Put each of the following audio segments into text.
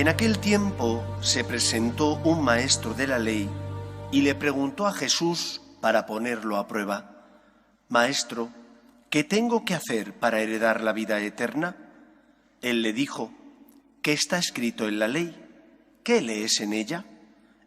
En aquel tiempo se presentó un maestro de la ley y le preguntó a Jesús para ponerlo a prueba: «Maestro, ¿qué tengo que hacer para heredar la vida eterna?». Él le dijo: «¿Qué está escrito en la ley? ¿Qué lees en ella?».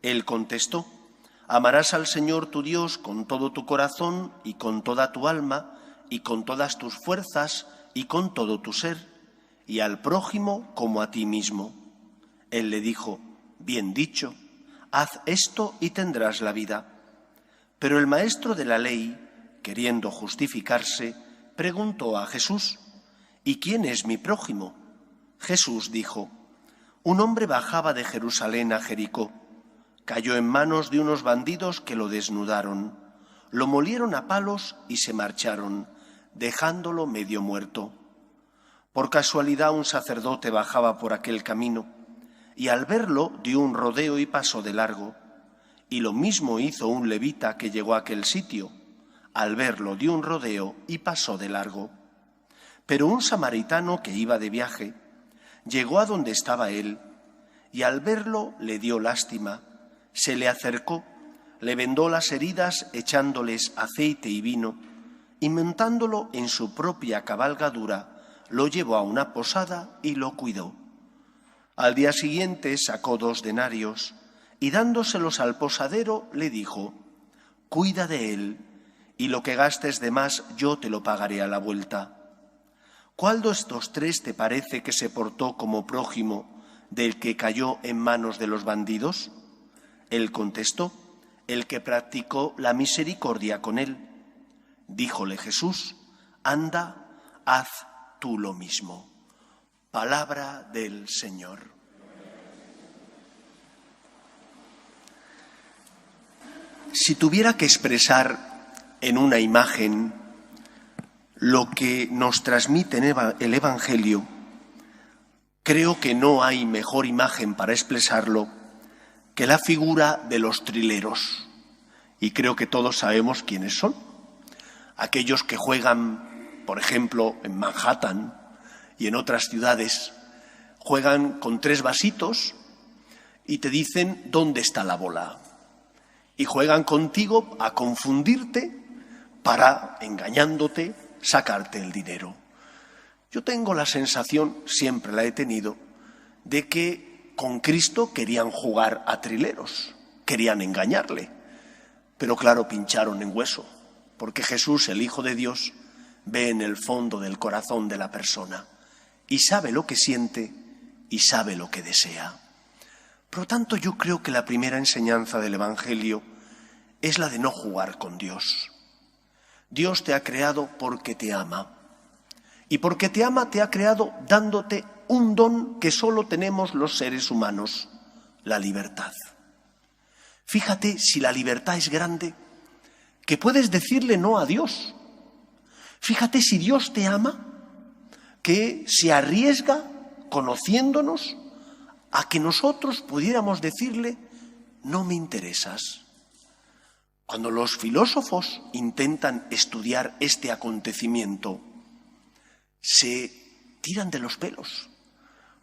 Él contestó: «Amarás al Señor tu Dios con todo tu corazón y con toda tu alma y con todas tus fuerzas y con todo tu ser, y al prójimo como a ti mismo». Él le dijo: «Bien dicho, haz esto y tendrás la vida». Pero el maestro de la ley, queriendo justificarse, preguntó a Jesús: «¿Y quién es mi prójimo?». Jesús dijo: «Un hombre bajaba de Jerusalén a Jericó. Cayó en manos de unos bandidos que lo desnudaron, lo molieron a palos y se marcharon, dejándolo medio muerto. Por casualidad un sacerdote bajaba por aquel camino, y al verlo dio un rodeo y pasó de largo. Y lo mismo hizo un levita que llegó a aquel sitio. Al verlo dio un rodeo y pasó de largo. Pero un samaritano que iba de viaje llegó a donde estaba él, y al verlo le dio lástima. Se le acercó, le vendó las heridas echándoles aceite y vino, y montándolo en su propia cabalgadura, lo llevó a una posada y lo cuidó. Al día siguiente sacó 2 denarios y dándoselos al posadero le dijo: «Cuida de él, y lo que gastes de más yo te lo pagaré a la vuelta». ¿Cuál de estos 3 te parece que se portó como prójimo del que cayó en manos de los bandidos? Él contestó: «El que practicó la misericordia con él». Díjole Jesús: «Anda, haz tú lo mismo». Palabra del Señor. Si tuviera que expresar en una imagen lo que nos transmite el Evangelio, creo que no hay mejor imagen para expresarlo que la figura de los trileros. Y creo que todos sabemos quiénes son. Aquellos que juegan, por ejemplo, en Manhattan y en otras ciudades, juegan con 3 vasitos y te dicen dónde está la bola. Y juegan contigo a confundirte para, engañándote, sacarte el dinero. Yo tengo la sensación, siempre la he tenido, de que con Cristo querían jugar a trileros, querían engañarle. Pero claro, pincharon en hueso, porque Jesús, el Hijo de Dios, ve en el fondo del corazón de la persona y sabe lo que siente y sabe lo que desea. Por lo tanto, yo creo que la primera enseñanza del Evangelio es la de no jugar con Dios. Dios te ha creado porque te ama. Y porque te ama, te ha creado dándote un don que solo tenemos los seres humanos: la libertad. Fíjate si la libertad es grande, que puedes decirle no a Dios. Fíjate si Dios te ama, que se arriesga, conociéndonos, a que nosotros pudiéramos decirle: no me interesas. Cuando los filósofos intentan estudiar este acontecimiento, se tiran de los pelos,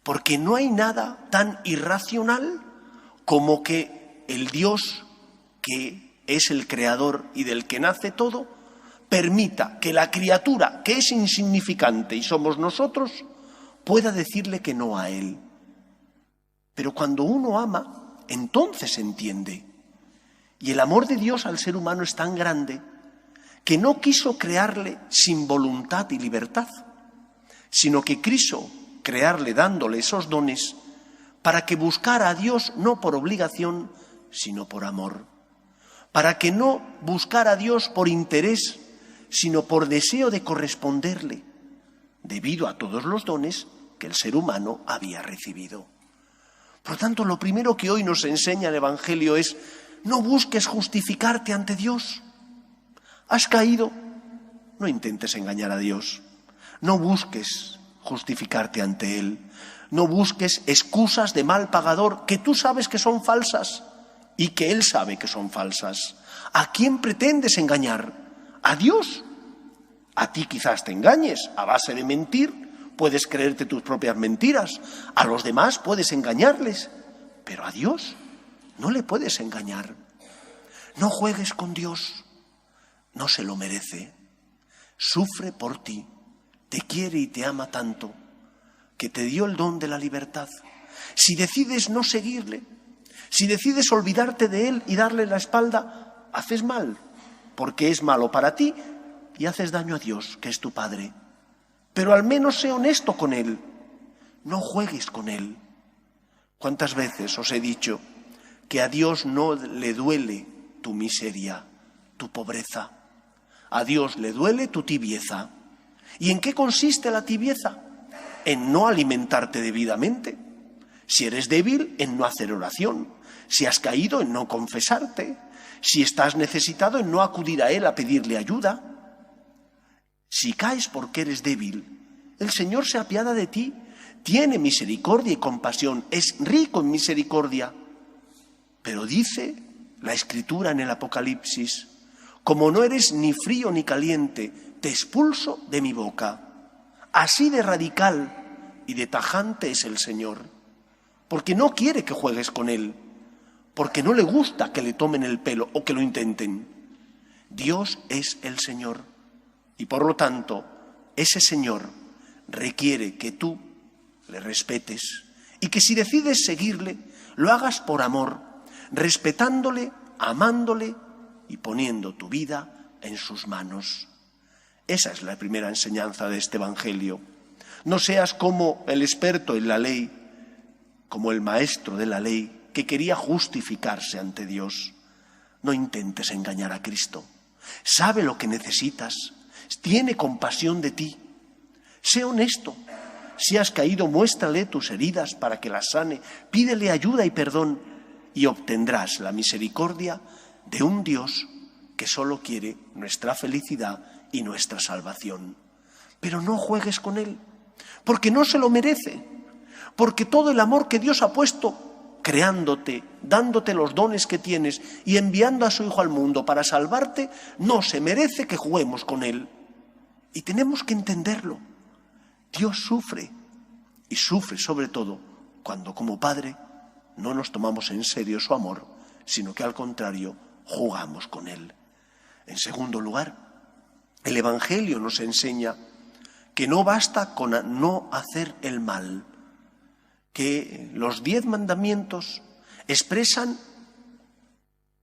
porque no hay nada tan irracional como que el Dios, que es el creador y del que nace todo, permita que la criatura, que es insignificante y somos nosotros, pueda decirle que no a Él. Pero cuando uno ama, entonces entiende. Y el amor de Dios al ser humano es tan grande que no quiso crearle sin voluntad y libertad, sino que quiso crearle dándole esos dones para que buscara a Dios no por obligación, sino por amor. Para que no buscara a Dios por interés, sino por deseo de corresponderle, debido a todos los dones que el ser humano había recibido. Por lo tanto, lo primero que hoy nos enseña el Evangelio es: no busques justificarte ante Dios. ¿Has caído? No intentes engañar a Dios. No busques justificarte ante Él. No busques excusas de mal pagador que tú sabes que son falsas y que Él sabe que son falsas. ¿A quién pretendes engañar? ¿A Dios? A ti quizás te engañes a base de mentir, puedes creerte tus propias mentiras, a los demás puedes engañarles, pero a Dios no le puedes engañar. No juegues con Dios, no se lo merece. Sufre por ti, te quiere y te ama tanto, que te dio el don de la libertad. Si decides no seguirle, si decides olvidarte de Él y darle la espalda, haces mal, porque es malo para ti y haces daño a Dios, que es tu Padre. Pero al menos sé honesto con Él, no juegues con Él. ¿Cuántas veces os he dicho que a Dios no le duele tu miseria, tu pobreza? A Dios le duele tu tibieza. ¿Y en qué consiste la tibieza? En no alimentarte debidamente. Si eres débil, en no hacer oración. Si has caído, en no confesarte. Si estás necesitado, en no acudir a Él a pedirle ayuda. Si caes porque eres débil, el Señor se apiada de ti, tiene misericordia y compasión, es rico en misericordia. Pero dice la Escritura en el Apocalipsis: como no eres ni frío ni caliente, te expulso de mi boca. Así de radical y de tajante es el Señor, porque no quiere que juegues con Él, porque no le gusta que le tomen el pelo o que lo intenten. Dios es el Señor y por lo tanto ese Señor requiere que tú le respetes y que si decides seguirle, lo hagas por amor, respetándole, amándole y poniendo tu vida en sus manos. Esa es la primera enseñanza de este Evangelio. No seas como el experto en la ley, como el maestro de la ley que quería justificarse ante Dios. No intentes engañar a Cristo. Sabe lo que necesitas, tiene compasión de ti. Sé honesto. Si has caído, muéstrale tus heridas para que las sane. Pídele ayuda y perdón y obtendrás la misericordia de un Dios que solo quiere nuestra felicidad y nuestra salvación. Pero no juegues con Él, porque no se lo merece, porque todo el amor que Dios ha puesto creándote, dándote los dones que tienes y enviando a su Hijo al mundo para salvarte, no se merece que juguemos con Él. Y tenemos que entenderlo. Dios sufre, y sufre sobre todo cuando como Padre no nos tomamos en serio su amor, sino que al contrario jugamos con Él. En segundo lugar, el Evangelio nos enseña que no basta con no hacer el mal, que los 10 mandamientos expresan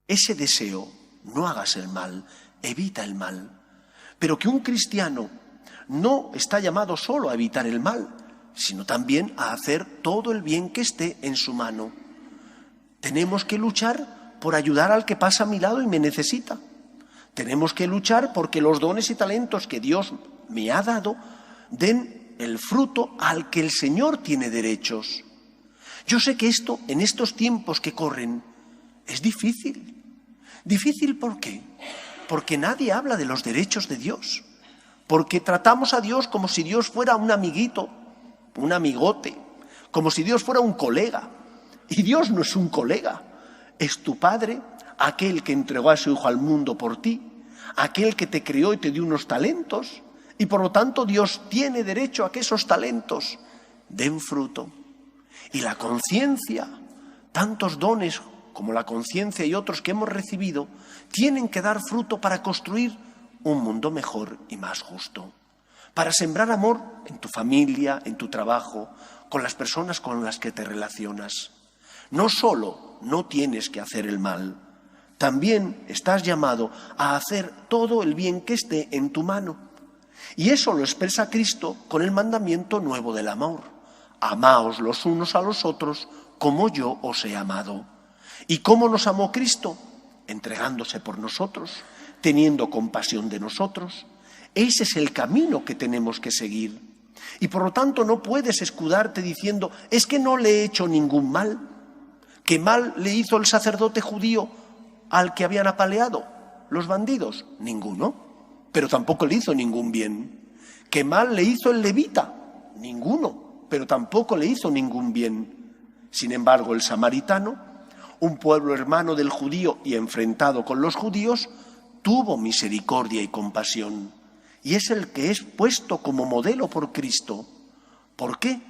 ese deseo: no hagas el mal, evita el mal. Pero que un cristiano no está llamado solo a evitar el mal, sino también a hacer todo el bien que esté en su mano. Tenemos que luchar por ayudar al que pasa a mi lado y me necesita. Tenemos que luchar porque los dones y talentos que Dios me ha dado den el fruto al que el Señor tiene derechos. Yo sé que esto, en estos tiempos que corren, es difícil. ¿Difícil por qué? Porque nadie habla de los derechos de Dios. Porque tratamos a Dios como si Dios fuera un amiguito, un amigote, como si Dios fuera un colega. Y Dios no es un colega, es tu Padre, aquel que entregó a su Hijo al mundo por ti, aquel que te creó y te dio unos talentos, y por lo tanto Dios tiene derecho a que esos talentos den fruto. Y la conciencia, tantos dones como la conciencia y otros que hemos recibido, tienen que dar fruto para construir un mundo mejor y más justo, para sembrar amor en tu familia, en tu trabajo, con las personas con las que te relacionas. No solo no tienes que hacer el mal, también estás llamado a hacer todo el bien que esté en tu mano. Y eso lo expresa Cristo con el mandamiento nuevo del amor. Amaos los unos a los otros como yo os he amado. ¿Y cómo nos amó Cristo? Entregándose por nosotros, teniendo compasión de nosotros. Ese es el camino que tenemos que seguir. Y por lo tanto no puedes escudarte diciendo: es que no le he hecho ningún mal. ¿Qué mal le hizo el sacerdote judío al que habían apaleado los bandidos? Ninguno. Pero tampoco le hizo ningún bien. ¿Qué mal le hizo el levita? Ninguno. Pero tampoco le hizo ningún bien. Sin embargo, el samaritano, un pueblo hermano del judío y enfrentado con los judíos, tuvo misericordia y compasión. Y es el que es puesto como modelo por Cristo, ¿Por qué?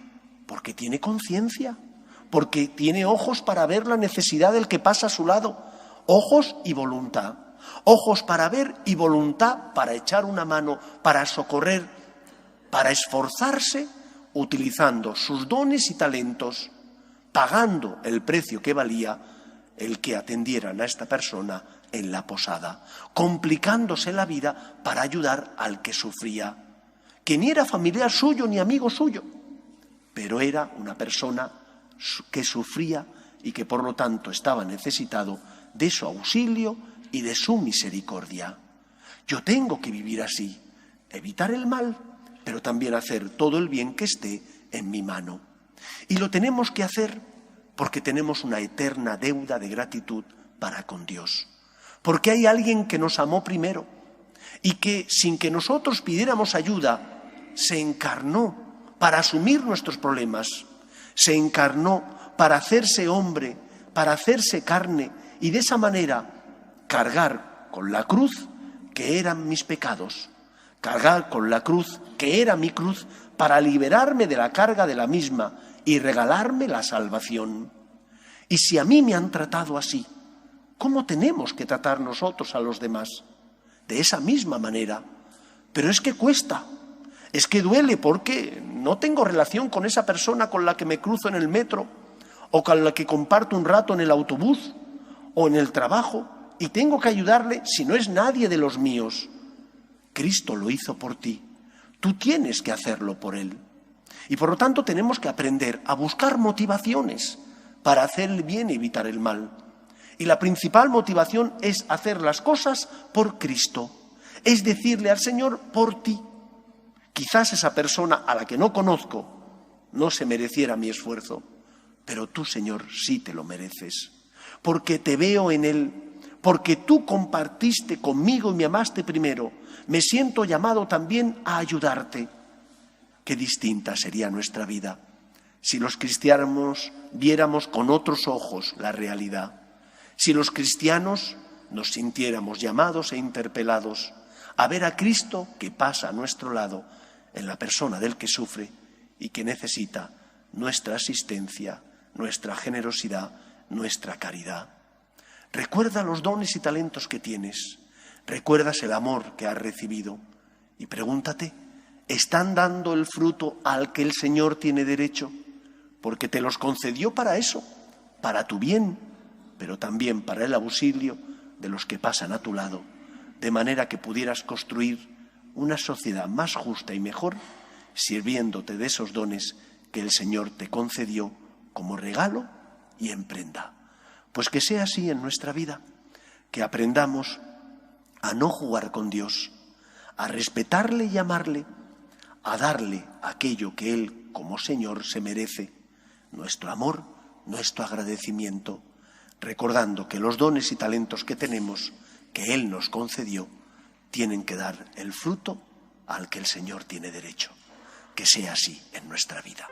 Porque tiene conciencia, porque tiene ojos para ver la necesidad del que pasa a su lado, ojos y voluntad, ojos para ver y voluntad para echar una mano, para socorrer, para esforzarse, utilizando sus dones y talentos, pagando el precio que valía el que atendieran a esta persona en la posada, complicándose la vida para ayudar al que sufría, que ni era familiar suyo ni amigo suyo, pero era una persona que sufría y que por lo tanto estaba necesitado de su auxilio y de su misericordia. Yo tengo que vivir así, evitar el mal, pero también hacer todo el bien que esté en mi mano. Y lo tenemos que hacer porque tenemos una eterna deuda de gratitud para con Dios. Porque hay alguien que nos amó primero y que sin que nosotros pidiéramos ayuda, se encarnó para asumir nuestros problemas, se encarnó para hacerse hombre, para hacerse carne y de esa manera cargar con la cruz que eran mis pecados, cargar con la cruz que era mi cruz para liberarme de la carga de la misma y regalarme la salvación. Y si a mí me han tratado así, ¿cómo tenemos que tratar nosotros a los demás? De esa misma manera. Pero es que cuesta, es que duele porque no tengo relación con esa persona con la que me cruzo en el metro o con la que comparto un rato en el autobús o en el trabajo y tengo que ayudarle si no es nadie de los míos. Cristo lo hizo por ti, tú tienes que hacerlo por Él. Y por lo tanto tenemos que aprender a buscar motivaciones para hacer el bien y evitar el mal. Y la principal motivación es hacer las cosas por Cristo, es decirle al Señor, por ti. Quizás esa persona a la que no conozco no se mereciera mi esfuerzo, pero tú, Señor, sí te lo mereces, porque te veo en Él, porque tú compartiste conmigo y me amaste primero, me siento llamado también a ayudarte. Qué distinta sería nuestra vida si los cristianos viéramos con otros ojos la realidad, si los cristianos nos sintiéramos llamados e interpelados a ver a Cristo que pasa a nuestro lado en la persona del que sufre y que necesita nuestra asistencia, nuestra generosidad, nuestra caridad. Recuerda los dones y talentos que tienes, recuerdas el amor que has recibido y pregúntate, ¿están dando el fruto al que el Señor tiene derecho? Porque te los concedió para eso, para tu bien, pero también para el auxilio de los que pasan a tu lado, de manera que pudieras construir una sociedad más justa y mejor, sirviéndote de esos dones que el Señor te concedió como regalo y en prenda. Pues que sea así en nuestra vida, que aprendamos a no jugar con Dios, a respetarle y amarle, a darle aquello que Él como Señor se merece, nuestro amor, nuestro agradecimiento, recordando que los dones y talentos que tenemos, que Él nos concedió, tienen que dar el fruto al que el Señor tiene derecho. Que sea así en nuestra vida.